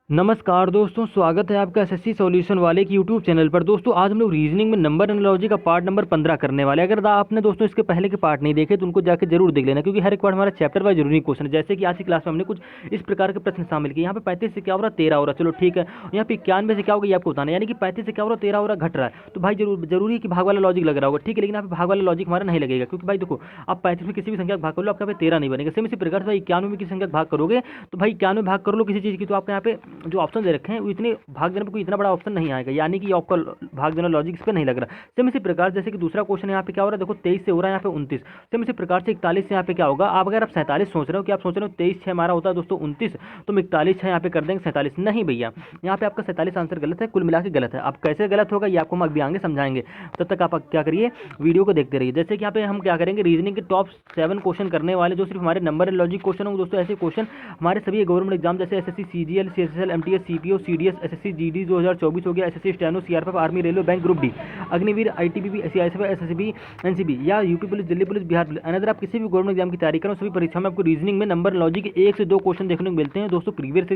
नमस्कार दोस्तों, स्वागत है आपका एसएससी सॉल्यूशन वाले की यूट्यूब चैनल पर। दोस्तों आज हम लोग रीजनिंग में नंबर एनालॉजी का पार्ट नंबर 15 करने वाले हैं। अगर आपने दोस्तों इसके पहले के पार्ट नहीं देखे तो उनको जाकर जरूर देख लेना, क्योंकि हर एक पार्ट हमारा चैप्टर वाइज जरूरी क्वेश्चन है। जैसे कि आज की क्लास में हमने कुछ इस प्रकार के प्रश्न शामिल किए। यहाँ पे 35 से क्या हो रहा है, 13 हो रहा है, चलो ठीक है। यहाँ पे 91 से क्या होगा ये आपको बताना है, यानी कि 35 से क्या हो रहा है, 13 हो रहा है, घट रहा है। तो भाई जरूरी है कि भाग वाला लॉजिक लग रहा होगा, ठीक है। लेकिन यहाँ पे भाग वाला लॉजिक हमारा नहीं लगेगा, क्योंकि भाई देखो आप 35 में किसी भी संख्या का भाग कर लो, आपका यहाँ पे 13 नहीं बनेगा। सेम इसी प्रकार से भाई 91 में किसी संख्या का भाग करोगे तो भाई 91 भाग कर लो किसी चीज़ की, तो आपके यहाँ पे जो ऑप्शन दे रखे हैं वो इतने भाग देने पर कोई इतना बड़ा ऑप्शन नहीं आएगा, यानी कि आपका भाग देना लॉजिक इस पर नहीं लग रहा। सेम इसी प्रकार जैसे कि दूसरा क्वेश्चन यहाँ पे क्या हो रहा है, देखो 23 से हो रहा है यहाँ पे 29। सेम इसी प्रकार से 41 से यहाँ पे क्या होगा, आप अगर आप 47 सोच रहे हो कि आप सोच रहे हो 23 6 हमारा होता है दोस्तों 29, तो हम 41 6 यहाँ पे कर देंगे 47। नहीं भैया, यहाँ पे आपका 47 आंसर गलत है, कुल मिला के गलत है। अब कैसे गलत होगा ये आपको हम अभी आगे समझाएंगे, तब तक आप क्या करिए, वीडियो को देखते रहिए। जैसे कि यहाँ पे हम क्या करेंगे, रीजनिंग के टॉप 7 क्वेश्चन करने वाले जो सिर्फ हमारे नंबर एंड लॉजिक क्वेश्चन होंगे दोस्तों। ऐसे क्वेश्चन हमारे सभी गवर्नमेंट एग्जाम जैसे SSC CGL CHSL MTS CPO CDS SSC GD 2024 हो गया, SSC steno CRPF army railway bank group D Agniveer ITBP CISF SSB NCB या UP police Delhi police Bihar police, another आप किसी भी गवर्नमेंट एग्जाम की तैयारी करो, सभी परीक्षा में आपको रीजनिंग में नंबर लॉजिक के 1 से 2 क्वेश्चन देखने को मिलते हैं दोस्तों। प्रीवियस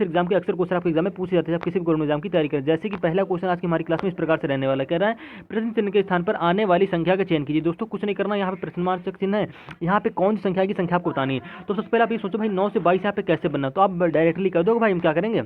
एग्जाम के अक्सर क्वेश्चन आपके एग्जाम में पूछे जाते हैं, आप किसी भी गवर्नमेंट एग्जाम की तैयारी करें। जैसे कि पहला क्वेश्चन आज की हमारी क्लास में इस प्रकार से रहने वाला, कह रहा है प्रश्न चिन्ह के स्थान पर आने वाली संख्या का चयन कीजिए। दोस्तों कुछ नहीं करना, यहाँ पे प्रश्नवाचक चिन्ह है, यहाँ पे कौन सी संख्या की संख्या आपको बतानी है। तो सबसे पहले आप ये सोचो भाई 9 से 22 यहाँ पे कैसे बनना, तो आप डायरेक्टली कर दो भाई। हम क्या करेंगे,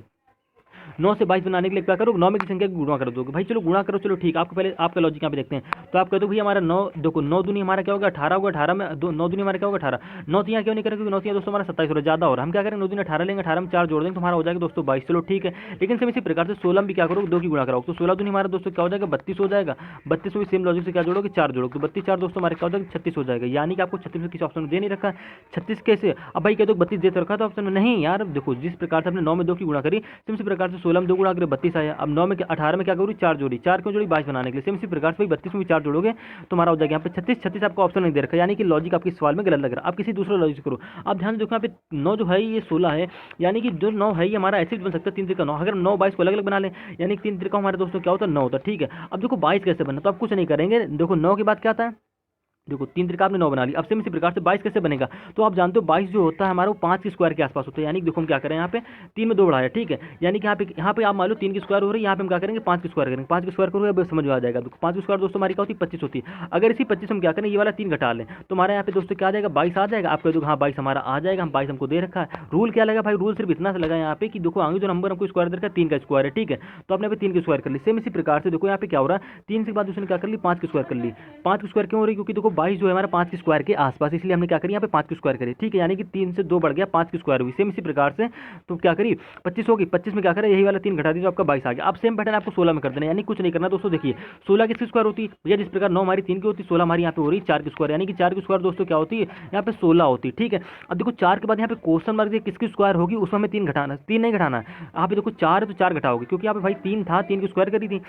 9 से 22 बनाने के लिए क्या करोगे, 9 में की संख्या गुणा कर दोगे भाई। चलो गुणा करो, चलो ठीक। आपको पहले आपका लॉजिक यहाँ पे देखते हैं। तो आप कह दो भैया हमारा 9, देखो 9 दूनी हमारा क्या होगा 18 होगा, 18 में 9 दूनी हमारा क्या होगा 18। 9 यहाँ क्यों नहीं करेंगे, क्योंकि 9 यहाँ दोस्तों हमारा 27 हो रहा है, ज़्यादा हो रहा है। हम क्या करेंगे 9 दूनी 18 लेंगे, 18 में 4 जोड़ देंगे तो हमारा हो जाएगा दोस्तों 22। चलो ठीक है। लेकिन सेम इसी प्रकार से 16 में भी क्या करोगे, 2 की गुणा कराओगे तो 16 दूनी हमारा दोस्तों क्या हो जाएगा 32 हो जाएगा। 32 में सेम लॉजिक से क्या जोड़ोगे 4 जोड़ोगे तो 32 4 दोस्तों हमारे क्या हो जाएगा 36 हो जाएगा। यानी कि आपको 36 में किसी ऑप्शन में दे नहीं रखा। 36 कैसे, अब भाई कह दो 32 दे तो रखा था ऑप्शन में, नहीं यार देखो जिस प्रकार से हमने 9 में 2 की गुणा करी, सेम इसी प्रकार से 16 में 2 गुणा करे 32 आया। अब 9 में 18 में क्या करूँ 4 जोड़ी, 4 क्यों जोड़ी 22 बनाने के लिए। सेम इसी प्रकार से 32 में भी 4 जोड़ोगे तो हमारा हो जाएगा यहाँ पे 36। 36 आपको ऑप्शन नहीं दे रखा, यानी कि लॉजिक आपके सवाल में गलत लग रहा है। आप किसी दूसरे लॉजिक करो। आप ध्यान से देखो यहाँ पे 9 जो है ये 16 है, यानी कि जो 9 है ये हमारा ऐसे बन सकता है 3 त्रिका 9। अगर 9 22 को अलग अलग बना लें, यानी कि 3 त्रिका हमारे दोस्तों क्या होता है 9 होता है, ठीक है। अब देखो 22 कैसे बनना, तो आप कुछ नहीं करेंगे, देखो 9 के बाद क्या आता है, देखो 3 त्रिका आपने 9 बना ली। अब सेम इसी प्रकार से 22 कैसे बनेगा, तो आप जानते हो 22 जो होता है हमारा वो 5 के स्क्वायर के आसपास होता है। यानी कि देखो हम क्या करें यहाँ पे 3 में 2 बढ़ाया, ठीक है। यानी कि यहाँ पे आप मान लो 3 की स्क्वायर हो रही है, यहाँ पे हम क्या करेंगे 5 की स्क्वायर करेंगे। 5 की स्क्वायर करोगे अब समझ में आ जाएगा। देखो 5 की स्क्वायर दोस्तों हमारी क्या होती है 25 होती है। अगर इसी 25 हम क्या करें ये वाला 3 घटा लें तो हमारे यहाँ पे दोस्तों क्या आ जाएगा 22 आ जाएगा। आप कह दो हाँ 22 हमारा आ जाएगा, हम 22 हमको दे रखा है। रूल क्या लगा भाई, रूल सिर्फ इतना से लगा यहाँ पे कि देखो आगे जो नंबर हमको स्क्वायर दे रखा है 3 का स्क्वायर है, ठीक है। तो आपने 3 की स्क्वायर कर ली। सेम इसी प्रकार से देखो यहाँ पे क्या हो रहा है 3 के बाद उसने क्या कर ली 5 की स्क्वायर कर ली। 5 की स्क्वायर क्यों हो रही है, क्योंकि देखो 22 जो है हमारा 5 की स्क्वायर के आसपास, इसलिए हमने क्या करी यहाँ पे 5 की स्क्वायर करी, ठीक है। यानी कि 3 से 2 बढ़ गया 5 की स्क्वायर हुई। सेम इसी प्रकार से तो क्या करी 25 होगी, 25 में क्या करें यही वाला 3 घटा दी तो आपका 22 आ गया। अब सेम पैटर्न आपको 16 में कर देना, यानी कुछ नहीं करना दोस्तों। देखिए 16 किसकी स्क्वायर होती है भैया, जिस प्रकार 9 हमारी 3 की होती है 16 हमारी यहाँ पे हो रही है 4 की स्क्वायर, यानी कि 4 की स्क्वायर दोस्तों क्या होती है यहाँ पे 16 होती है, ठीक है। अब देखो 4 के बाद यहाँ पे क्वेश्चन मार्क किसकी स्क्वायर होगी, उसमें हमें 3 घटाना, 3 नहीं घटाना यहाँ पे। देखो 4 है तो 4 घटाओगे, क्योंकि यहाँ पे भाई 3 था 3 की स्क्वायर करी थी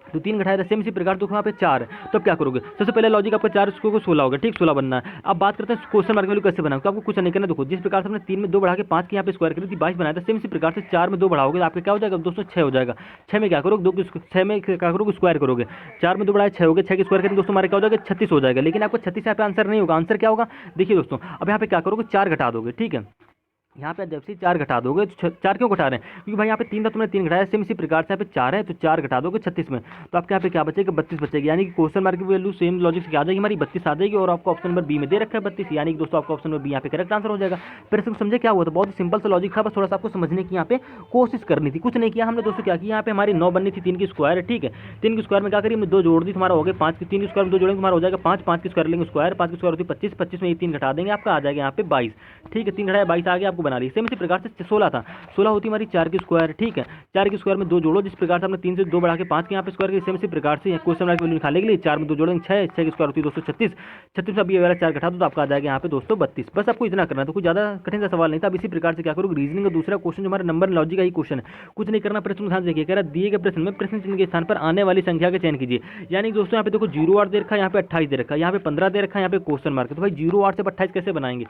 तो 3 घटाया था। सेम इसी प्रकार देखो यहाँ पे 4 है, तो अब क्या करोगे सबसे पहले लॉजिक आपका 4 को 16 होगा, ठीक 16 बनना है। अब बात करते हैं क्वेश्चन मार्क वैल्यू कैसे बनाओगे, तो आपको कुछ नहीं करना। देखो जिस प्रकार से हमने 3 में 2 बढ़ा के 5 की यहाँ पे स्क्वायर करी थी 22 बनाया था, सेम इसी प्रकार से 4 में 2 बढ़ाओगे तो आपका क्या हो जाएगा दोस्तों 6 हो जाएगा। 6 में क्या करोगे 2 6 में क्या करोगे स्क्वायर करोगे, 4 में 2 बढ़ाए 6 हो गए, 6 की स्क्वायर करेंगे दोस्तों हमारे क्या हो जाएगा 36 हो जाएगा। लेकिन आपको 36 यहाँ पे आंसर नहीं होगा, आंसर क्या होगा देखिए दोस्तों। अब यहाँ पे क्या करोगे 4 घटा दोगे, ठीक है। यहाँ पे जब से 4 घटा दोगे तो 4 क्यों घटा रहे हैं, क्योंकि भाई यहाँ पे 3 था तुमने 3 घटाया। सेम इसी प्रकार से यहाँ पे 4 है तो 4 घटा दोगे 36 में, तो आपके यहाँ पे क्या बचेगा 32 बचेगी। यानी कि क्वेश्चन मार्क की वैल्यू सेम लॉजिक से क्या आ जाएगी हमारी 32 आ जाएगी, और आपको ऑप्शन नंबर बी में दे रखा है 32, यानी कि दोस्तों आपका ऑप्शन नंबर बी यहाँ पे करेक्ट आंसर हो जाएगा। फिर से समझे क्या हुआ था, बहुत ही सिंपल सा लॉजिक था, बस थोड़ा सा आपको समझने की यहाँ पे कोशिश करनी थी, कुछ नहीं किया हमने दोस्तों। क्या किया यहाँ पे हमारी 9 बननी थी 3 की स्क्वायर है, ठीक है। 3 की स्क्वायर में क्या करिए हमने 2 जोड़ दी, तुम्हारा हो गया 5 की, 3 की स्क्वायर में 2 जोड़ेंगे तुम्हारा हो जाएगा 5, 5 की स्क्वायर लेंगे स्क्वायर, 5 की स्क्वायर होती है 25, 25 में ये 3 घटा देंगे आपका आ जाएगा यहाँ पे 22, ठीक है। 3 घटाया 22 आ गया, आपको बना ली। सेम इसी प्रकार से 16 था, 16 होती हमारी 4 की स्क्वायर, ठीक है। 4 की स्क्वायर में 2 जोड़ो, जिस प्रकार से हमने 3 से 2 बढ़ा के 5 के यहाँ पे स्क्वायर की, सेम इसी प्रकार से क्वेश्चन मार्क वैल्यू निकालने के लिए 4 में 2 जोड़ेंगे 6, 6 की स्क्वायर होती है दोस्तों 36, 36 में अभी ये वाला 4 घटा दो तो आपका आ जाएगा यहाँ पे दोस्तों 32। बस आपको इतना करना है, तो कुछ ज़्यादा कठिन सा सवाल नहीं था। अब इसी प्रकार से क्या करोगे रीजनिंग का दूसरा क्वेश्चन जो हमारा नंबर लॉजिक का ही क्वेश्चन है, कुछ नहीं करना। प्रश्न ध्यान देखिए, कह रहा दिए गए प्रश्न में प्रश्न चिन्ह के स्थान पर आने वाली संख्या का चयन कीजिए। यानी दोस्तों यहाँ पे देखो 0 8 दे रखा है, यहाँ पे 28 दे रखा है, यहाँ पे 15 दे रखा है, यहाँ पे क्वेश्चन मार्क है। तो भाई 0 8 से 28 कैसे बनाएंगे,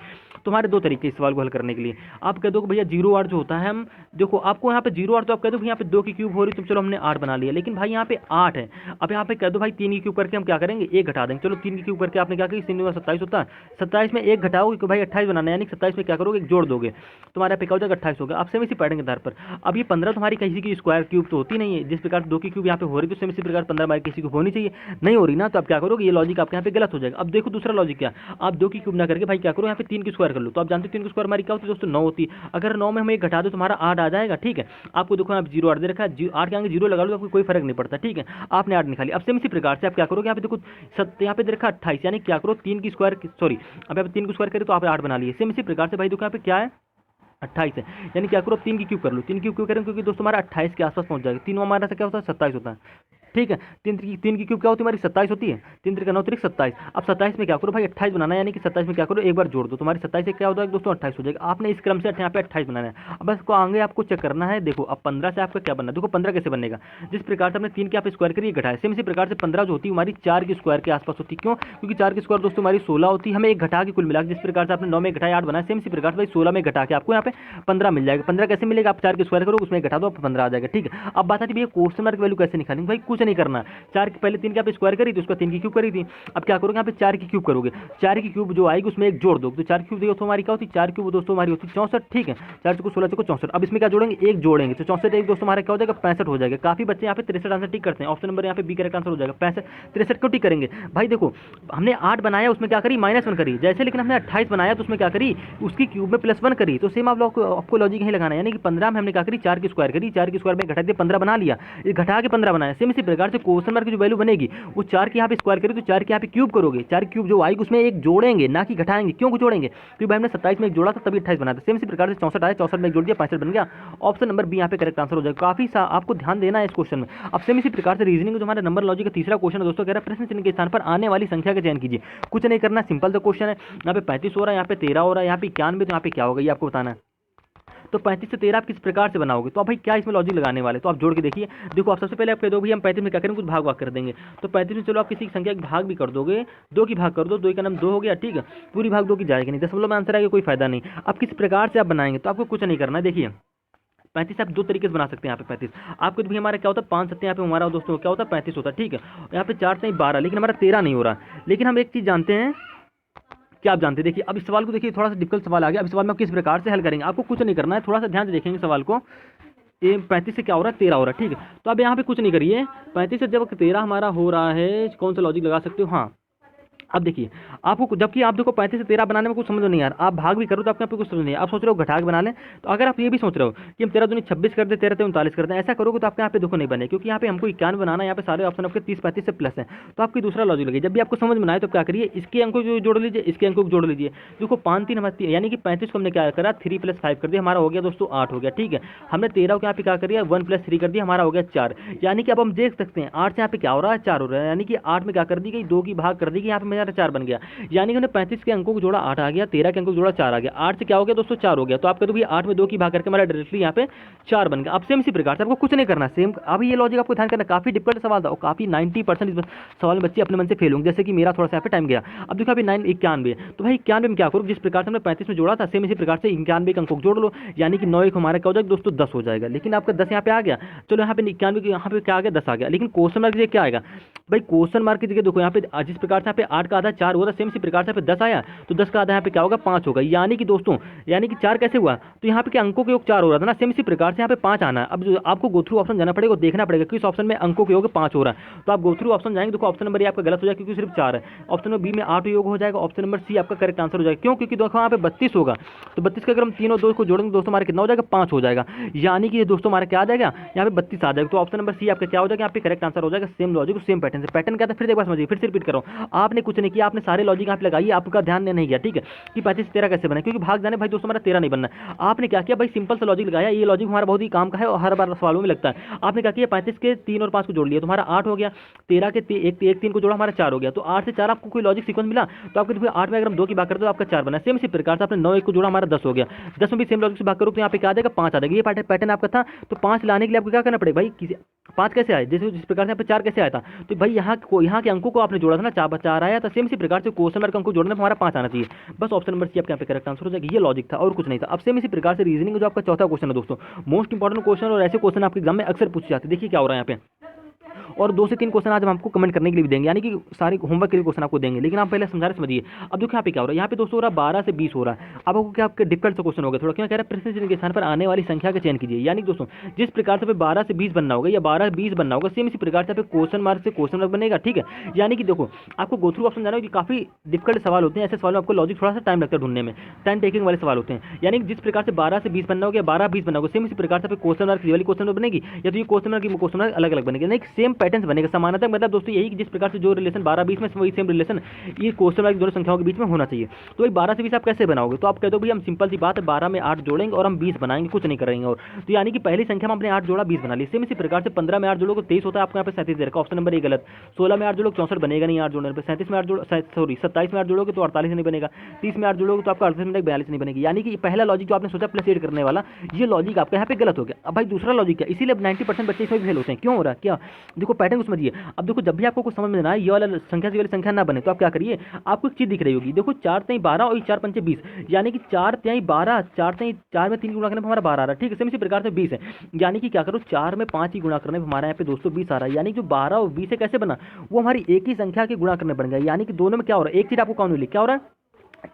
तुम्हारे 2 तरीके इस सवाल को हल करने के लिए। आप कह दो कि भैया 0 8 जो होता है, हम देखो आपको यहाँ पे 0 8 तो आप कह दो कि यहाँ पे 2 की क्यूब हो रही, तो चलो हमने 8 बना लिया, लेकिन भाई यहाँ पे 8 है। अब यहाँ पे कह दो भाई 3 की क्यूब करके हम क्या करेंगे, 1 घटा देंगे। चलो 3 की क्यूब करके आपने क्या किया, 3 में 27 होता है, 27 में 1 घटाओगे क्योंकि भाई 28 बनाना है, यानी 27 में क्या करोगे, 1 जोड़ दोगे, तुम्हारा पे क्या हो जाएगा, 28 होगा। अब सेम इसी पैटर्न के आधार पर अब ये 15 तुम्हारी किसी की स्क्वायर क्यूब तो होती नहीं है, जिस प्रकार 2 की क्यूब यहाँ पे हो रही है, तो सेम इसी प्रकार 15 हमारी किसी को होनी चाहिए, नहीं हो रही ना, तो आप क्या करोगे, ये लॉजिक आपके यहाँ पे गलत हो जाएगा। अब देखो दूसरा लॉजिक क्या, आप 2 की क्यूब ना करके भाई क्या करो, यहाँ पे 3 की स्क्वायर कर लो। तो आप जानते हो 3 की स्क्वायर हमारी क्या होती है दोस्तों, 9 होती है। अगर 9 में हम 1 घटा दो तुम्हारा 8 आ जाएगा, ठीक है। आपको देखो यहाँ पे 0 8 दे रखा है, 8 के आगे 0 लगा लो, आपको कोई फर्क नहीं पड़ता, ठीक है। आपने 8 निकाली। अब सेम इसी प्रकार से आप क्या करोगे, यहाँ पे देखो यहाँ पे दे रखा 28, यानी क्या करो 3 की स्क्वायर, सॉरी अब यहाँ पे 3 की स्क्वायर करें तो आप 8 बना लिए। सेम इसी प्रकार से भाई देखो यहाँ पे क्या है, 28 है, यानी क्या करो, 3 की क्यूब कर लो। 3 की क्यूब करें क्योंकि दोस्तों हमारा 28 के आसपास पहुंच जाएगा। 3 हमारा से क्या होता है, 27 होता है, ठीक है। 3 की क्यूब क्या होती है हमारी, 27 होती है, 3 3 9 27। अब 27 में क्या करो भाई 28 बनाना है, यानी कि 27 में क्या करो, एक बार जोड़ दो, तुम्हारी 27 से क्या होता है दोस्तों, 28 हो जाएगा। आपने इस क्रम से यहाँ पे 28 बनाना है। अब इसको आगे आपको चेक करना है। देखो अब 15 से आपका क्या बनना है, देखो 15 कैसे बनेगा, जिस प्रकार से हमने 3 की आप स्क्वायर करिए घटाए, सेम इसी प्रकार से 15 जो होती है हमारी 4 की स्क्वायर के आसपास होती है। क्यों, क्योंकि 4 की स्क्वायर दोस्तों हमारी 16 होती है, हमें एक घटा के कुल मिला, जिस प्रकार से आपने 9 में घटाया 8 बनाया, सेम इसी प्रकार से भाई 16 में घटा के आपको यहाँ पे 15 मिल जाएगा। 15 कैसे मिलेगा, आप 4 की स्क्वायर करो, उसमें घटा दो, आप 15 आ जाएगा, ठीक है। अब बात आती है भैया क्वेश्चन मार्क वैल्यू कैसे निकालेंगे, भाई कुछ नहीं करना, 4 की पहले 3 की आप स्क्वायर करी थी, उसका 3 की क्यूब करी थी। अब क्या करोगे, यहाँ पे 4 की क्यूब करोगे, 4 की क्यूब जो आएगी उसमें 1 जोड़ दो, तो 4 क्यूब देखो तो हमारी क्या होती है, 4 क्यूब दोस्तों हमारी होती है 64, ठीक है। 4 चौको 16 चौको 64। अब इसमें क्या जोड़ेंगे, 1 जोड़ेंगे, तो 64 एक दोस्तों हमारा क्या हो जाएगा, 65 हो जाएगा। काफी बच्चे यहाँ पे 63 आंसर टिक करते हैं, ऑप्शन नंबर यहाँ पे बी करेक्ट आंसर हो जाएगा 65। 63 क्यों टिक करेंगे भाई, देखो हमने 8 बनाया, उसमें क्या करी, -1 करी जैसे, लेकिन हमने 28 बनाया तो उसमें क्या करी, उसकी क्यूब में +1 करी। तो सेम आप लोग आपको लॉजिक यही लगाना है, यानी कि 15 में हमने क्या करी, 4 की स्क्वायर करी, 4 की स्क्वायर में घटा के 15 बना लिया, घटा के 15 बनाया। सेम इसी प्रकार से क्वेश्चन मार्क की जो वैल्यू बनेगी वो 4 की यहाँ पे स्क्वायर करी, तो 4 की यहाँ पे क्यूब करोगे, 4 क्यूब जो आएगी उसमें 1 जोड़ेंगे, ना कि घटाएंगे। क्यों जोड़ेंगे, क्योंकि भाई हमने 27 में 1 जोड़ा था तभी 28 बना था। सेम इसी प्रकार से 64 आया, 64 में 1 जोड़ दिया, 65 बन गया। ऑप्शन नंबर बी यहाँ पे करेक्ट आंसर हो जाएगा। काफी आपको ध्यान देना है इस क्वेश्चन में। अब सेम इसी प्रकार से रीजनिंग जो हमारा नंबर लॉजिक का तीसरा क्वेश्चन है दोस्तों, कह रहा है प्रश्न चिन्ह के स्थान पर आने वाली संख्या का चयन कीजिए। कुछ नहीं करना, सिंपल सा क्वेश्चन है। यहाँ पे 35 हो रहा है, यहाँ पे 13 हो रहा है, यहाँ पे 91, तो यहाँ पे क्या होगा ये आपको बताना है। तो 35 से 13 आप किस प्रकार से बनाओगे, तो आप भाई क्या इसमें लॉजिक लगाने वाले, तो आप जोड़ के देखिए। देखो आप सबसे पहले आप कह दो भाई हम 35 में क्या करेंगे, कुछ भाग कर देंगे। तो 35 में चलो आप किसी संख्या का भाग भी कर दोगे, 2 की भाग कर दो, 2 का नाम 2 हो गया, ठीक है। पूरी भाग 2 की जाएगी नहीं, दशमलव में आंसर आएगा, कोई फायदा नहीं। अब किस प्रकार से आप बनाएंगे, तो आपको कुछ नहीं करना है। देखिए 35 आप 2 तरीके से बना सकते हैं। यहाँ पे 35 आपको भी हमारा क्या होता है, 5 सत्ते यहाँ पे हमारा दोस्तों क्या होता है, 35 होता है, ठीक है। यहाँ पे 4 से 12, लेकिन हमारा 13 नहीं हो रहा। लेकिन हम एक चीज़ जानते हैं, क्या आप जानते हैं, देखिए अब इस सवाल को देखिए, थोड़ा सा डिफिकल्ट सवाल आ गया। अब इस सवाल में आप किस प्रकार से हल करेंगे, आपको कुछ नहीं करना है, थोड़ा सा ध्यान से देखेंगे सवाल को। ये 35 से क्या हो रहा है, 13 हो रहा है, ठीक है। तो अब यहाँ पे कुछ नहीं करिए, 35 से जब 13 हमारा हो रहा है, कौन सा लॉजिक लगा सकते हो, हाँ अब देखिए आपको, जबकि आप देखो 35 से 13 बनाने में कुछ समझ नहीं आ रहा, आप भाग भी करो तो आपके यहाँ पे कुछ समझ नहीं, आप सोच रहे हो घटा के बना लें। तो अगर आप ये भी सोच रहे हो कि हम 13 दूनी 26 कर दे, 13 39 कर दें, ऐसा करोगे तो आपके यहाँ पे देखो नहीं बने, क्योंकि यहाँ पे हमको 91 बनाना है। यहाँ पे सारे ऑप्शन आपके 30 35 से प्लस है, तो आपकी दूसरा लॉजिक लगे। जब भी आपको समझ में आए तो क्या करिए, इसके अंकों को जोड़ लीजिए, इसके अंकों को जोड़ लीजिए। देखो 5 3 हमारे, यानी कि 35 को हमने क्या करा, 3 + 5 कर दिया, हमारा हो गया दोस्तों 8 हो गया, ठीक है। हमने 13 को यहाँ पे क्या करिए, 1 + 3 कर दिया, हमारा हो गया 4। यानी कि अब हम देख सकते हैं 8 से यहाँ पे क्या हो रहा है, 4 हो रहा है, यानी कि 8 में क्या कर दी गई, 2 की भाग कर दी गई, यहाँ पे मेरा 4 बन गया। यानी कि हमने 35 के अंकों को जोड़ा 8 आ गया, 13 के अंकों को जोड़ा 4 आ गया, 8 से क्या हो गया दोस्तों 4 हो गया। तो आप कहते हो 8 में 2 की भाग करके हमारा डायरेक्टली यहाँ पे 4 बन गया। अब सेम इसी प्रकार से आपको कुछ नहीं करना, सेम अभी ये लॉजिक आपको ध्यान करना। काफी डिफिकल्ट सवाल था और काफी 90% इस सवाल में बच्चे अपने मन से फेल होंगे, जैसे कि मेरा थोड़ा सा यहाँ पे टाइम गया। अब देखो अभी 91, तो भाई 91 में क्या करो, जिस प्रकार से हमने 35 में जोड़ा था, सेम इसी प्रकार से 91 के अंकों को जोड़ लो, यानी कि 9 हमारा क्या हो जाएगा दोस्तों 10 हो जाएगा। लेकिन आपका 10 यहाँ पे आ गया, चलो यहाँ पे 91 यहाँ पे क्या आ गया, 10 आ गया। लेकिन क्वेश्चन मार्क की जगह क्या आएगा भाई, क्वेश्चन मार्क की जगह देखो यहाँ पे जिस प्रकार से यहाँ पे 8 का आधा 4 हुआ था, सेम इसी प्रकार से 10 आया, तो 10 का आधा यहाँ पे क्या होगा, 5 होगा। यानी कि दोस्तों, यानी कि 4 कैसे हुआ, तो यहाँ पे क्या अंकों के योग 4 हो रहा था ना, सेम इसी प्रकार से यहाँ पे 5 आना है। अब जो आपको गो थ्रू ऑप्शन जाना पड़ेगा, देखना पड़ेगा किस ऑप्शन में अंकों के योग 5 हो रहा है। तो आप गो थ्रू ऑप्शन जाएंगे, देखो ऑप्शन नंबर ये आपका गलत हो जाएगा क्योंकि सिर्फ 4 है। ऑप्शन नंबर बी में 8 योग हो जाएगा, ऑप्शन नंबर सी आपका करेक्ट आंसर हो जाएगा। क्यों, क्योंकि दोस्तों यहाँ पे 32 होगा, तो 32 का अगर हम 3 और 2 को जोड़ेंगे दोस्तों हमारा कितना हो जाएगा, 5 हो जाएगा। यानी कि दोस्तों हमारा क्या आ जाएगा, यहाँ पे 32 आ जाएगा। तो ऑप्शन नंबर सी आपका क्या हो जाएगा, यहाँ पे करेक्ट आंसर हो जाएगा। सेम लॉजिक सेम पैटर्न से, पैटर्न क्या था फिर एक बार समझिए, फिर से रिपीट करो। आपने कुछ नहीं किया, आपने सारे लॉजिक यहाँ पे लगाई, आपका ध्यान नहीं गया, ठीक है, कि 35 से 13 कैसे बना, क्योंकि भाग जाने भाई दोस्तों हमारा 13 नहीं बनना। आपने क्या किया भाई, सिंपल सा लॉजिक लगाया। ये लॉजिक हमारा बहुत ही काम का है और हर बार सवालों में लगता है। आपने क्या किया, 35 के 3 और 5 को जोड़ लिया, तुम्हारा 8 हो गया। 13 के 1 3 को जोड़ा, हमारा 4 हो गया। तो 8 से 4 आपको कोई लॉजिक सीक्वेंस मिला, तो आपको देखिए 8 में अगर हम 2 की भाग करते तो आपका 4 बना। सेम इसी प्रकार से आपने 9 1 को जोड़ा, हमारा 10 हो गया। 10 में भी सेम लॉजिक से भाग करो तो यहाँ पे क्या आ जाएगा, 5 आ जाएगा। ये पैटर्न आपका था। तो 5 लाने के लिए आपको क्या करना पड़ेगा भाई, किसी 5 कैसे आए, जैसे जिस प्रकार से यहाँ पे 4 कैसे आया था, तो भाई यहाँ के अंकों को आपने जोड़ा था ना, 4 आया था, सेम इसी प्रकार से क्वेश्चन मार्क अंकों जोड़ने पर हमारा 5 आना चाहिए। बस ऑप्शन नंबर सी आपके यहाँ पे करेक्ट आंसर हो जाएगा। ये लॉजिक था और कुछ नहीं था। अब सेम इसी प्रकार से रीजनिंग जो आपका चौथा क्वेश्चन है दोस्तों, मोस्ट इंपॉर्टेंट क्वेश्चन, और ऐसे क्वेश्चन आपके एग्जाम में अक्सर पूछे जाते हैं। देखिए क्या हो रहा है यहाँ पे, और 2 से 3 क्वेश्चन आज हम आपको कमेंट करने के लिए भी देंगे, यानी कि सारे होमवर्क के लिए क्वेश्चन आपको देंगे, लेकिन आप पहले समझा रहे समझिए। अब देखो यहाँ पे क्या हो रहा है, यहाँ पे दोस्तों हो रहा है 12 से 20 हो रहा है। अब आपको क्या आपके डिफिकल्ट से क्वेश्चन हो गया थोड़ा, क्यों कह रहा है प्रश्न चिन्ह के स्थान पर आने वाली संख्या का चयन कीजिए। यानी कि दोस्तों जिस प्रकार से 12 से 20 बनना होगा या 12-20 बनना होगा, सेम इसी प्रकार से क्वेश्चन मार्क से क्वेश्चन मार्क बनेगा। ठीक है, यानी कि देखो आपको गो थ्रू ऑप्शन जाना है कि काफी डिफिकल्ट सवाल होते हैं, ऐसे सवाल में आपको लॉजिक थोड़ा सा टाइम लगता है ढूंढने में, टाइम टेकिंग वाले सवाल होते हैं। यानी कि जिस प्रकार से 12 से 20 बनना होगा या 12-20 बनना होगा, सेम इसी प्रकार से क्वेश्चन मार्क वाली क्वेश्चन मार्क बनेगी, या तो ये क्वेश्चन मार्क अलग अलग बनेगी, नहीं सेम पैटर्न बनेगा, समानता। मतलब दोस्तों यही कि जिस प्रकार से जो रिलेशन 12-20 में, वही सेम रिलेशन ये क्वेश्चन मार्क दोनों संख्याओं के बीच में होना चाहिए। तो भाई 12 से 20 आप कैसे बनाओगे, तो आप कह दो भाई हम सिंपल सी बात है 12 में 8 जोड़ेंगे और हम 20 बनाएंगे, कुछ नहीं करेंगे। और तो यानी कि पहली संख्या में हमने 8 जोड़ा 20 बना ली। सेम इसी प्रकार से 15 में 8 जोड़ोगे 23 होता है, आपको यहाँ पे 37 दे रखा, ऑप्शन नंबर ए गलत। 16 में 8 जोड़ोगे 64 बनेगा नहीं 8 जोड़ने पर। 37 में 8 जोड़ 27 में 8 जोड़ोगे तो 48 नहीं बनेगा। 30 में 8 जोड़ोगे तो आपका 38 में 42 नहीं बनेगी। यानी कि पहला लॉजिक जो आपने सोचा प्लस 8 करने वाला, ये लॉजिक आपका यहाँ पे गलत हो गया। अब भाई दूसरा लॉजिक क्या, इसीलिए 90% बच्चे इसमें फेल होते हैं। क्यों हो रहा है, क्या देखो पैटर्न समझिए। अब देखो जब भी आपको कुछ समझ में ना ये वाला संख्या से वाली संख्या ना बने, तो आप क्या करिए, आपको एक चीज दिख रही होगी, देखो 4 3 12 और 4 5 20, यानी कि 4 3 12, 4 में 3 गुणा करने पर हमारा 12 आ रहा है। ठीक है, सेम इसी प्रकार से 20 है, यानी कि क्या करो 4 में 5 ही गुणा करने पर हमारा यहाँ पे दोस्तों 20 आ रहा है। यानी कि जो 12 और 20 से कैसे बना, वो हमारी एक ही संख्या के गुणा करने बन गया। यानी कि दोनों में क्या हो रहा है, एक चीज आपको कौन मिली, क्या हो रहा है,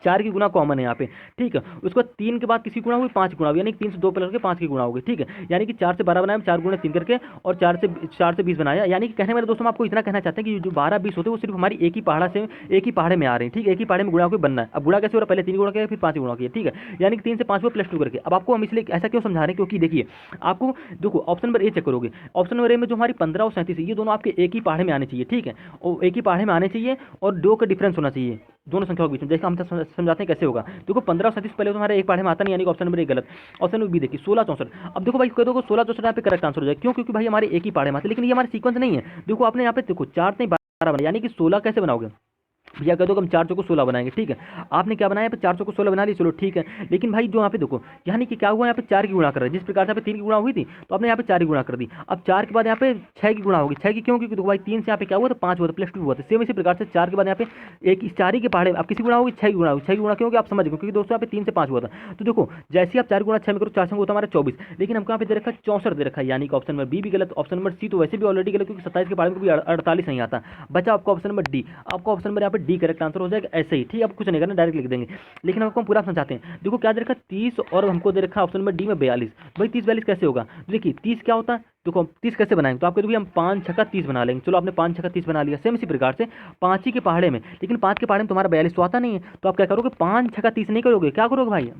4 की गुणा कॉमन है यहाँ पे। ठीक है, उसको 3 के बाद किसी गुणा हुई 5 गुणा हुई, यानी कि 3 से 2 प्लस के 5 की गुणा हो गई। ठीक है, यानी कि 4 से 12 बनाया, 4 गुणा 3 करके, और 4 से 20 बनाया। यानी कि कहने वाले दोस्तों हम आपको इतना कहना चाहते हैं कि जो 12-20 होते हैं वो सिर्फ हमारी एक ही पहाड़े में आ रहे हैं। ठीक है, एक ही पहाड़े में गुणा कोई बनना है। अब गुणा कैसे हो रहा है, पहले 3 गुणा किया फिर 5 गुणा किया। ठीक है, यानी कि 3 से 5 को +2 करके। अब आपको हम इसलिए ऐसा क्यों समझा रहे हैं, क्योंकि देखिए आपको देखो ऑप्शन नंबर ए चेक करोगे, ऑप्शन नंबर ए में जो हमारी 15 और 37 है, ये दोनों आपके एक ही पहाड़े में आने चाहिए। ठीक है, और एक ही पहाड़े में आने चाहिए और 2 का डिफरेंस होना चाहिए दोनों संख्याओं के बीच में। जैसे हम समझाते हैं कैसे होगा, देखो 15 और 37 पहले तो हमारे एक पहाड़े में आता नहीं, यानी कि ऑप्शन नंबर ए गलत। ऑप्शन नंबर बी देखिए 16 64। अब देखो भाई कह दो 16 64 यहाँ पे करेक्ट आंसर हो जाए, क्यों, क्योंकि भाई हमारे एक ही पहाड़े में आते, लेकिन ये हमारे सीक्वेंस नहीं है। देखो आपने यहाँ पे देखो 4 3 12 बना, यानी कि 16 कैसे बनाओगे, भैया कह दो कि हम 4 चौको 16 बनाएंगे। ठीक है, आपने क्या बनाया, 4 चौको 16 बना ली, चलो ठीक है। लेकिन भाई जो यहाँ पे देखो, यानी कि क्या हुआ, यहाँ पे 4 की गुणा कर रहे हैं, जिस प्रकार से यहाँ पे 3 की गुणा हुई थी, तो आपने यहाँ पे 4 की गुणा कर दी। अब 4 के बाद यहाँ पे 6 की गुणा होगी, 6 की क्यों, क्योंकि देखो भाई 3 से यहाँ पे क्या हुआ, तो 5 हुआ, तो +2 हुआ। तो सेम इसी प्रकार से 4 के बाद यहाँ पे एक 4 ही के पहाड़े अब किसी गुणा होगी 6 की गुणा होगी। 6 की गुणा क्यों, आप समझ गए, क्योंकि दोस्तों यहाँ पे 3 से 5 हुआ था। तो देखो जैसे ही आप 4 गुणा 6 में करो, 4 होता हमारा 24, लेकिन हमको यहाँ पे दे रखा 64 दे रखा है, यानी कि ऑप्शन नंबर बी भी गलत। ऑप्शन नंबर सी तो वैसे भी ऑलरेडी गलत, क्योंकि 27 के पहाड़े में भी 48 नहीं आता। बचा आपको ऑप्शन नंबर डी, आपको ऑप्शन नंबर यहाँ पे डी करेक्ट आंसर हो जाएगा। ऐसे ही ठीक है, अब कुछ नहीं करना, डायरेक्ट लिख देंगे, लेकिन हमको हम पूरा समझाते हैं। देखो क्या दे रखा 30 और हमको दे रखा ऑप्शन नंबर डी में 42। भाई 30 42 कैसे होगा, देखिए 30 क्या होता है, देखो 30 कैसे बनाएंगे, तो आपको देखिए हम 5 छक्का 30 बना लेंगे। चलो आपने 5 छक्का 30 बना लिया। सेम इसी प्रकार से 5 ही के पहाड़े में, लेकिन 5 के पहाड़े में तुम्हारा 42 तो आता नहीं है, तो आप क्या करोगे, 5 छक्का 30 नहीं करोगे, क्या करोगे भाई,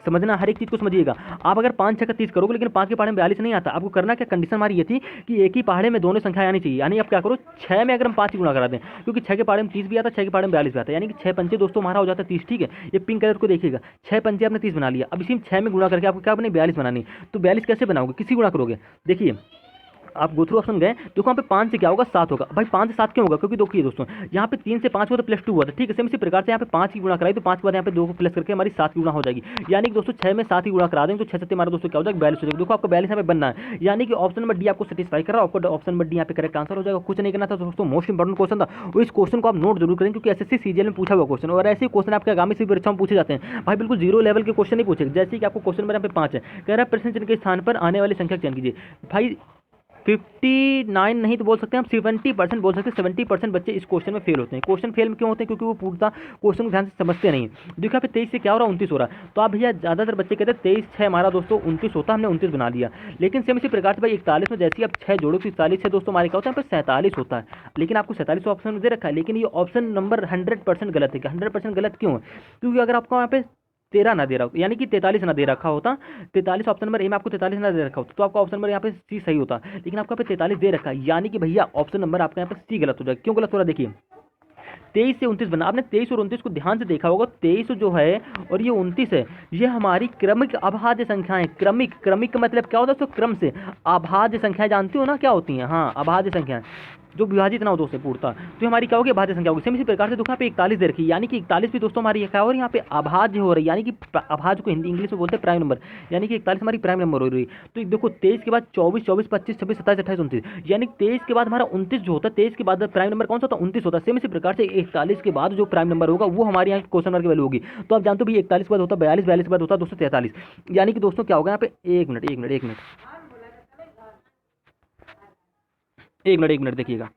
समझना, हर एक चीज को समझिएगा। आप अगर 5 6 का 30 करोगे, लेकिन 5 के पहाड़े में 42 नहीं आता, आपको करना क्या, कंडीशन हमारी ये थी कि एक ही पहाड़े में दोनों संख्या आनी चाहिए। यानी आप क्या करो 6 में अगर हम 5 की गुणा करा दें, क्योंकि 6 के पहाड़े में 30 भी आता है, 6 के पहाड़े में 42 भी आता है, यानी कि 6 पंचे दोस्तों हमारा हो जाता है 30। ठीक है, ये पिंक कलर को देखिएगा, 6 पंचे आपने 30 बना लिया। अब इसी में 6 में गुणा करके आपको क्या बने 42 बनानी। तो 42 कैसे बनाओगे, किसी गुणा करोगे, देखिए आप गो थ्रू ऑप्शन गए, देखो यहाँ पे 5 से क्या होगा 7 होगा। भाई 5 से 7 क्यों होगा, क्योंकि देखिए दोस्तों यहाँ पे 3 से 5 हुआ तो +2 हुआ था। ठीक है, सेम इसी प्रकार से यहाँ पे 5 की गुणा कराई, तो 5 के बाद यहाँ पे 2 को प्लस करके हमारी 7 की गुणा हो जाएगी। यानी कि दोस्तों 6 में 7 की गुणा करा देंगे, तो 6 7 हमारा दोस्तों क्या हो जाएगा 42 हो जाएगा। देखो आपको 42 यहाँ पे बनना है, यानी कि ऑप्शन नंबर डी आपको सेटिस्फाई कर रहा है, आपको ऑप्शन नंबर डी यहाँ पे करेक्ट आंसर हो जाएगा। कुछ नहीं करना था दोस्तों, मोस्ट इंपॉर्टेंट क्वेश्चन था, वो इस क्वेश्चन को आप नोट जरूर करें, क्योंकि एसएससी सीजीएल में पूछा हुआ क्वेश्चन, और ऐसे क्वेश्चन आपके आगामी से परीक्षा में पूछे जाते हैं। भाई बिल्कुल 0 लेवल के क्वेश्चन नहीं पूछे। जैसे कि आपको क्वेश्चन नंबर यहाँ पे 5 है, कह रहा है प्रश्न चिन्ह के स्थान पर आने वाली संख्या चयन कीजिए। भाई 59 नहीं तो बोल सकते हैं हम 70% बोल सकते हैं। 70% बच्चे इस क्वेश्चन में फेल होते हैं। क्वेश्चन फेल क्यों होते हैं, क्योंकि वो पूरा क्वेश्चन को ध्यान से समझते नहीं। देखो यहाँ पे 23 से क्या हो रहा है 29 हो रहा है, तो आप भैया ज़्यादातर बच्चे कहते हैं 23 6 हमारा दोस्तों 29 होता, हमने 29 बना दिया। लेकिन सेम इसी प्रकार से भाई 41 में जैसे ही आप 6 जोड़ो तो 41 है दोस्तों हमारे क्या होता है, यहाँ पे 47 होता है। लेकिन आपको 47 ऑप्शन में दे रखा है, लेकिन ये ऑप्शन नंबर 100% गलत है। 100% गलत क्यों है, क्योंकि अगर आपको यहाँ पे 13 ना दे रहा हो, यानी कि 43 ना दे रखा होता, 43 ऑप्शन नंबर ए में आपको 43 ना दे रखा होता, तो आपका ऑप्शन नंबर यहाँ पे सी सही होता। लेकिन आपको यहाँ पे 43 दे रखा है, यानी कि भैया ऑप्शन नंबर आपका यहाँ पे सी गलत हो जाएगा। क्यों गलत हो रहा है, देखिए 23 से 29 बना, आपने 23 और 29 को ध्यान से देखा होगा। 23 जो है और ये 29 है, ये हमारी क्रमिक अभाज्य संख्याएं। क्रमिक का मतलब क्या होता है, तो क्रम से अभाज्य संख्याएं जानते हो ना क्या होती हैं, हाँ अभाज्य संख्याएं। जो विभाजित ना हो दोस्तों पूर्णतः, तो हमारी क्या होगी भाज्य संख्या होगी। सेम इसी प्रकार से देखो यहाँ पे 41 दे रखी है, यानी कि 41 भी दोस्तों हमारी क्या हो रही है, यहाँ पे अभाज्य हो रही है, यानी कि अभाज्य को हिंदी इंग्लिश में बोलते हैं प्राइम नंबर, यानी कि 41 हमारी प्राइम नंबर हो रही है। तो देखो 23 के बाद 24, 24, 25, 26, 27, 28, 29, यानी 23 के बाद हमारा 29 जो होता है, 23 के बाद प्राइम नंबर कौन सा होता है, 29 होता है। सेम इसी प्रकार से 41 के बाद जो प्राइम नंबर होगा वो हमारे यहाँ क्वेश्चन मार्क की वैल्यू होगी। तो आप जानते हो भाई 41 के बाद होता है 42, 42 के बाद होता है दोस्तों 43, यानी कि दोस्तों क्या होगा यहाँ पे, एक मिनट देखिएगा।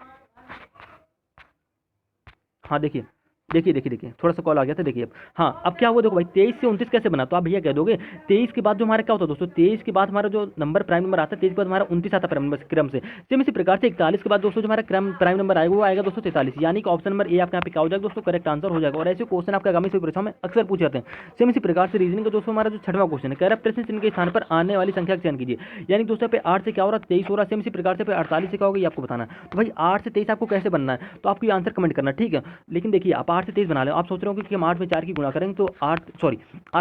हाँ देखिए थोड़ा सा कॉल आ गया था, देखिए अब हाँ, अब क्या हुआ देखो भाई, 23 से 29 कैसे बना, तो आप भैया कह दोगे 23 के बाद जो हमारा क्या होता है दोस्तों, 23 के बाद हमारा जो नंबर प्राइम नंबर आता है, 23 के बाद हमारा 29 आता है प्राइम नंबर क्रम से। सेम इसी प्रकार से 41 के बाद दोस्तों जो हमारा प्राइम नंबर आएगा वो आएगा दोस्तों 43, यानी कि ऑप्शन नंबर ए आपके यहाँ पे क्या हो जाएगा दोस्तों, करेक्ट आंसर हो जाएगा। और ऐसे क्वेश्चन आपका आगामी परीक्षा में अक्सर पूछे जाते हैं। सेम इसी प्रकार से रीजनिंग का दोस्तों हमारा जो 6वां क्वेश्चन है, कह रहा है प्रश्न चिन्ह के स्थान पर आने वाली संख्या का चयन कीजिए, यानी दोस्तों पे 8 से क्या हो रहा है, 23 हो रहा है। सेम इसी प्रकार से 48 से क्या होगा ये आपको बताना है। तो भाई 8 से 23 आपको कैसे बनना है, तो आपको आंसर कमेंट करना, ठीक है। लेकिन देखिए आप 8 से 23 बना लो, आप सोच रहे हो कि हम 8 में 4 की गुणा करेंगे तो 8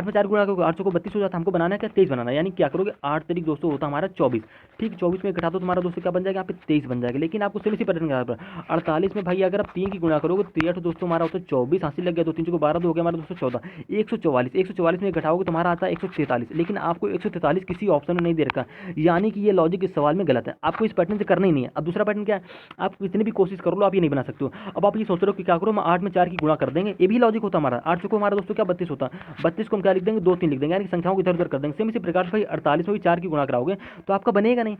में 4 गुणा करोगे 8 को 32 हो जाता है, हमको बनाना है क्या 23 बनाना है, यानी क्या करोगे 8 तारीख दोस्तों होता है हमारा 24, ठीक। 24 में घटा दो तुम्हारा दोस्तों क्या बन जाएगा, यहाँ पे 23 बन जाएगा। लेकिन आपको सेम इसी पैटर्न के आधार पर 48 में भाई अगर आप 3 की गुणा करोगे तो 3 दोस्तों हमारा होता है 24, हासिल लग गया, 2 3 को 12 हो गया हमारा दोस्तों 14, 144 में घटाओगे तुम्हारा आता है 143, लेकिन आपको 143 किसी ऑप्शन में नहीं दे रखा, यानी कि ये लॉजिक इस सवाल में गलत है, आपको इस पैटर्न से करना ही नहीं है। अब दूसरा पैटर्न क्या है, आप इतनी भी कोशिश कर लो आप ये नहीं बना सकते हो। अब आप ये सोच रहे हो कि क्या करो, हम 8 में 4 की गुणा कर देंगे, ये भी लॉजिक होता हमारा, 8 को हमारा दोस्तों क्या 32 होता है, 32 को हम क्या लिख देंगे 2 3 लिख देंगे, यानी संख्याओं को इधर उधर कर देंगे। सेम इसी प्रकार से भाई 48 में भी 4 की गुणा कराओगे तो आपका बनेगा नहीं,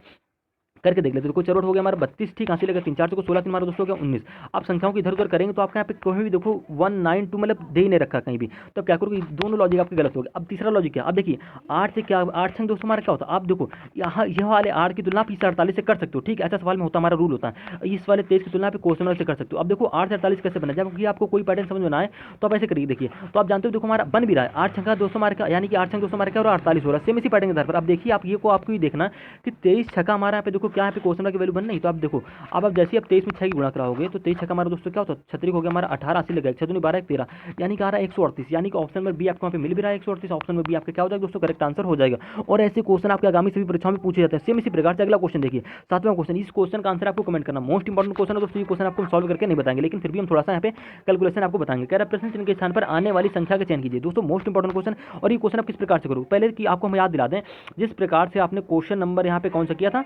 करके देख लेते। देखो चरोट हो गया हमारा 32, ठीक, हासिल लगा 3 4 को 16, 3 हमारा दोस्तों हो गया 19। आप संख्याओं की इधर उधर करेंगे तो आपके यहाँ पे कहीं भी देखो 192 मतलब दे ही नहीं रखा कहीं भी, तो क्या करोगे दोनों लॉजिक आपके गलत हो गए। अब तीसरा लॉजिक क्या, अब देखिए 8 से क्या 8 संख्या दोस्तों हमारा क्या होता है, आप देखो यहाँ यह वाले 8 की तुलना आप इस 48 से कर सकते हो, ठीक, ऐसा सवाल में होता हमारा रूल होता है। इस वाले 23 की तुलना आप क्वेश्चन वाले से कर सकते हो। अब देखो 8 से 48 कैसे बना, जबकि आपको कोई पैटर्न समझ में ना आए तो आप ऐसे करिए, देखिए तो आप जानते हो देखो हमारा बन भी रहा है 8 संख्या दोस्तों हमारे का, यानी कि 8 संख्या दोस्तों हमारे क्या हो रहा है 48 हो रहा है। सेम इसी पैटर्न के आधार पर अब देखिए आप ये को आपको ही देखना कि 23 छक्का हमारा यहाँ पे देखो क्या यहाँ पे क्वेश्चन की वैल्यू बन नहीं, तो आप देखो अब आप जैसे आप 23 में 6 की गुणा कराओगे तो 23 छक्का हमारा दोस्तों क्या होता है 36 हो गया हमारा 18, 80 लगा 6 12 13, यानी कि आ रहा है 138, यानी कि ऑप्शन नंबर बी आपको यहाँ पे मिल भी रहा है 138, ऑप्शन नंबर बी आपका क्या हो जाएगा दोस्तों करेक्ट आंसर हो जाएगा। और ऐसे क्वेश्चन आपके आगामी सभी परीक्षाओं में पूछे जाते हैं। सेम इसी प्रकार से अगला क्वेश्चन देखिए 7वां क्वेश्चन, इस क्वेश्चन का आंसर आपको कमेंट करना, मोस्ट इंपॉर्टेंट क्वेश्चन है दोस्तों, ये क्वेश्चन आपको सॉल्व करके नहीं बताएंगे, लेकिन फिर भी हम थोड़ा सा यहाँ पे कैलकुलेशन आपको बताएंगे। कह रहा है प्रश्न चिन्ह के स्थान पर आने वाली संख्या का चयन कीजिए, दोस्तों मोस्ट इंपॉर्टेंट क्वेश्चन। और ये क्वेश्चन आप किस प्रकार से करो, पहले कि आपको हम याद दिला दें जिस प्रकार से आपने क्वेश्चन नंबर यहाँ पे कौन सा किया था,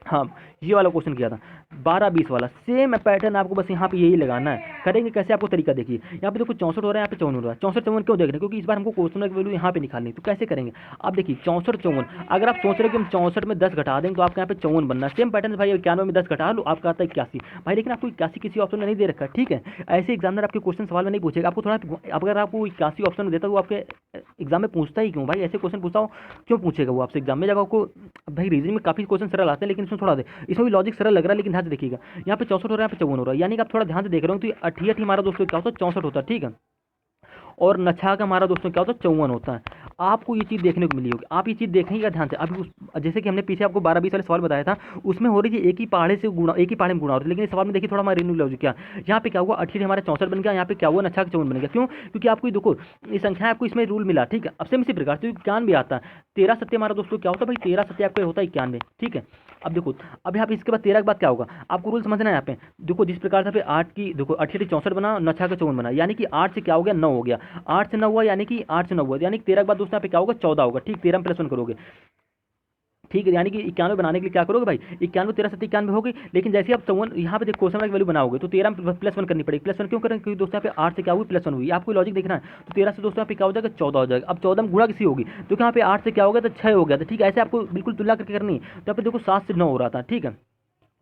हाँ ये वाला क्वेश्चन किया था 12-20 वाला, सेम पैटर्न आपको बस यहाँ पे यही लगाना है। करेंगे कैसे आपको तरीका देखिए, यहाँ पे देखो 64 हो रहा है, यहाँ पे 54 हो रहा है, 64 54 क्यों देख रहे हैं, क्योंकि इस बार हमको क्वेश्चन की वैल्यू यहाँ पे निकालनी, तो कैसे करेंगे आप देखिए 64 54, अगर आप सोच रहे हो कि हम 64 में 10 घटा देंगे तो आपके यहाँ पे 54 बनना है। सेम पैटर्न भाई 91 में 10 घटा लो आपका आता है 81 भाई, लेकिन आपको 81 किसी ऑप्शन में नहीं दे रखा, ठीक है। ऐसे एग्जामिनर आपके क्वेश्चन सवाल में नहीं पूछेगा, आपको थोड़ा अगर आपको 81 ऑप्शन में देता तो आपके एग्जाम में पूछता ही क्यों भाई, ऐसे क्वेश्चन पूछता हो क्यों पूछेगा वो आपसे एग्जाम में, जब आपको भाई रीजनिंग में काफी क्वेश्चन सरल आते हैं, लेकिन इसमें थोड़ा दे इसमें भी लॉजिक सरल लग रहा है, लेकिन ध्यान से देखिएगा यहाँ पे 64 हो रहा है, यहाँ पे 54 हो रहा है, यानी कि आप थोड़ा ध्यान से देख रहे हो तो 88 हमारा दोस्तों क्या होता है 64 होता है, ठीक है। और नछा का हमारा दोस्तों क्या होता है 54 होता है। आपको ये चीज़ देखने को मिली होगी, आप ये चीज़ देखेंगे ध्यान से। अभी जैसे कि हमने पीछे आपको 12-20 वाले सवाल बताया था, उसमें हो रही थी एक ही पहाड़े से गुणा, एक ही पहाड़े में गुणा हो रही है, लेकिन इस सवाल में देखिए थोड़ा हमारा रिन्यू लॉजिक क्या, यहाँ पे क्या हुआ 88 हमारा 64 बन गया, यहाँ पे क्या हुआ नछा का 54 बन गया, क्यों, क्योंकि आपको देखो ये संख्या आपको इसमें रूल मिला, ठीक है। अब सेम इसी प्रकार से 91 आता है, 13 सत्य हमारा दोस्तों क्या होता है भाई 13 सत्य आपका होता है 91, ठीक है। अब देखो अब यहाँ पे इसके बाद 13 के बाद क्या होगा आपको रूल समझना है। यहाँ पे देखो जिस प्रकार से 8 की देखो 88 64 बना, नछा का 54 बना, यानी कि 8 से क्या हो गया 9 हो गया, 8 से 9 हुआ, यानी कि 8 से 9 हुआ, यानी कि 13 के बाद दोस्तों यहाँ पे क्या होगा 14 होगा, ठीक। 13 में +1 करोगे, ठीक है, यानी कि 91 बनाने के लिए क्या करोगे भाई 91 13 7 91 हो गई, लेकिन जैसे आप 54 यहाँ पे क्वेश्चन की वैल्यू बनाओगे तो 13 में +1 करनी पड़ेगी। +1 क्यों करेंगे, क्योंकि दोस्तों यहाँ पे 8 से क्या हुई +1 हुई, आपको लॉजिक देखना है। तो 13 से दोस्तों यहाँ पे क्या हो जाएगा 14 हो जाएगा। अब 14 में गुणा किसी होगी तो यहाँ पे 8 से क्या हो गया तो 6 हो गया था, ठीक है। ऐसे आपको बिल्कुल तुलना करके करनी है। तो यहाँ पे देखो 7 से 9 हो रहा था, ठीक है,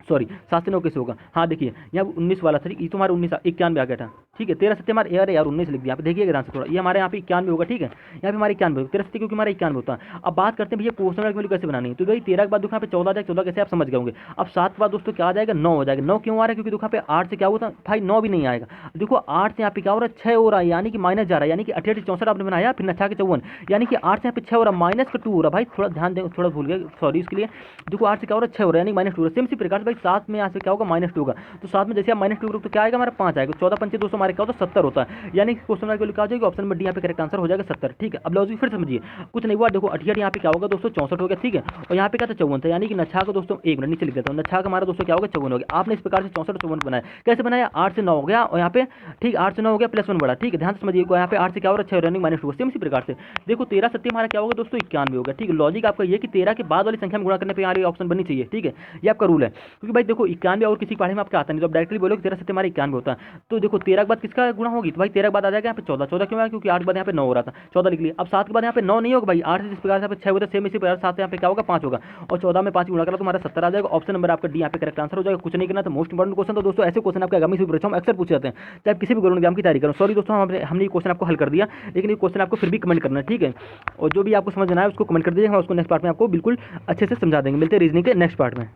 सॉरी 7 से 9 कैसे होगा, हाँ देखिए यहाँ 19 वाला था, ये तो हमारा 19 91 आ गया था, ठीक है। 13 सत्य हमारे यार 19 लिख दिया, यहाँ पे देखिएगा ध्यान से थोड़ा, ये हमारे यहाँ पे 91 होगा, ठीक है। यहाँ पे हमारे 91 होगा, 13 सत्य क्योंकि हमारा 91 होता है। अब बात करते हैं भैया क्वेश्चन की वैल्यू कैसे बनानी है, तो भाई 13 के बाद देखो यहाँ पे 14 आ जाएगा, 14 कैसे आप समझ गए होंगे। अब 7 के बाद दोस्तों क्या आ जाएगा 9 हो जाएगा। 9 क्यों आ रहा है, क्योंकि देखो यहाँ पे 8 से क्या होता है भाई 9 भी नहीं आएगा। देखो 8 से यहाँ पे क्या हो रहा है 6 हो रहा है, यानी कि माइनस जा रहा है, यानी कि 88 64 आपने बनाया, फिर नछा के 54, यानी कि 8 से यहाँ पे 6 हो रहा है, माइनस का 2 हो रहा है भाई, थोड़ा ध्यान दें, थोड़ा भूल गए सॉरी इसके लिए। देखो 8 से क्या हो रहा है 6 हो रहा है, यानी -2 हो रहा है। सेम इसी प्रकार से भाई 7 में यहाँ से क्या होगा -2 होगा, तो 7 में जैसे आप -2 करोगे तो क्या आएगा हमारा 5 आएगा, 14 पंचे 200 हमारे क्या होता है 70 होता है, यानी क्वेश्चन मार्क वैल्यू क्या हो जाएगी ऑप्शन नंबर डी यहाँ पे करेक्ट आंसर हो जाएगा 70। ठीक है, अब लॉजिक फिर समझिए, कुछ नहीं हुआ, देखो 68 यहाँ पे क्या होगा दोस्तों 64 हो गया। ठीक है, और यहाँ पे क्या था 54 था, यानी कि नछा का दोस्तों एक मिनट नीचे लिख देता हूँ, नछा का हमारा दोस्तों क्या होगा 54 हो गया। आपने इस प्रकार से 64 54 बनाया, कैसे बनाया 8 से 9 हो गया और यहाँ पे ठीक 8 से 9 हो गया +1 बढ़ा। ठीक है, ध्यान से समझिए, यहाँ पे 8 से क्या हो रहा है 6 रनिंग -2, सेम इसी प्रकार से देखो 13 सत्य हमारा क्या होगा दोस्तों 91 हो गया। ठीक है, लॉजिक आपका ये कि 13 के बाद वाली संख्या में गुणा करने पे यहाँ ऑप्शन बननी चाहिए। ठीक है, ये आपका रूल है, क्योंकि भाई देखो 91 और किसी पढ़े में आपका आता नहीं, तो आप डायरेक्टली बोलो कि 13 सत्य हमारा 91 होता है। तो देखो 13 के बाद किसका गुणा होगी, तो भाई 13 के बाद आ जाएगा यहाँ पे 14, 14 क्यों आया, क्योंकि 8 के बाद यहाँ पे 9 हो रहा था, 14 लिख लिया। अब 7 के बाद यहाँ पे 9 नहीं होगा भाई, 8 से जिस प्रकार से यहाँ पे 6 होता है सेम इसी प्रकार 7 यहाँ पे क्या होगा 5 होगा, और 14 में 5 गुणा करा तो हमारा 70 आ जाएगा। ऑप्शन नंबर आपका डी यहाँ पे करेक्ट आंसर हो जाएगा, कुछ नहीं करना। तो मोस्ट इंपॉर्टेंट क्वेश्चन, तो दोस्तों ऐसे क्वेश्चन आपके आगामी परीक्षा में अक्सर पूछे जाते हैं, चाहे किसी भी गवर्नमेंट एग्जाम की तैयारी करो। सॉरी दोस्तों, हमने ये क्वेश्चन आपको हल कर दिया, लेकिन ये क्वेश्चन आपको फिर भी कमेंट करना है। ठीक है, और जो भी आपको समझ ना आए उसको कमेंट कर दीजिए, हम उसको नेक्स्ट पार्ट में आपको बिल्कुल अच्छे से समझा देंगे। मिलते हैं रीजनिंग के नेक्स्ट पार्ट में।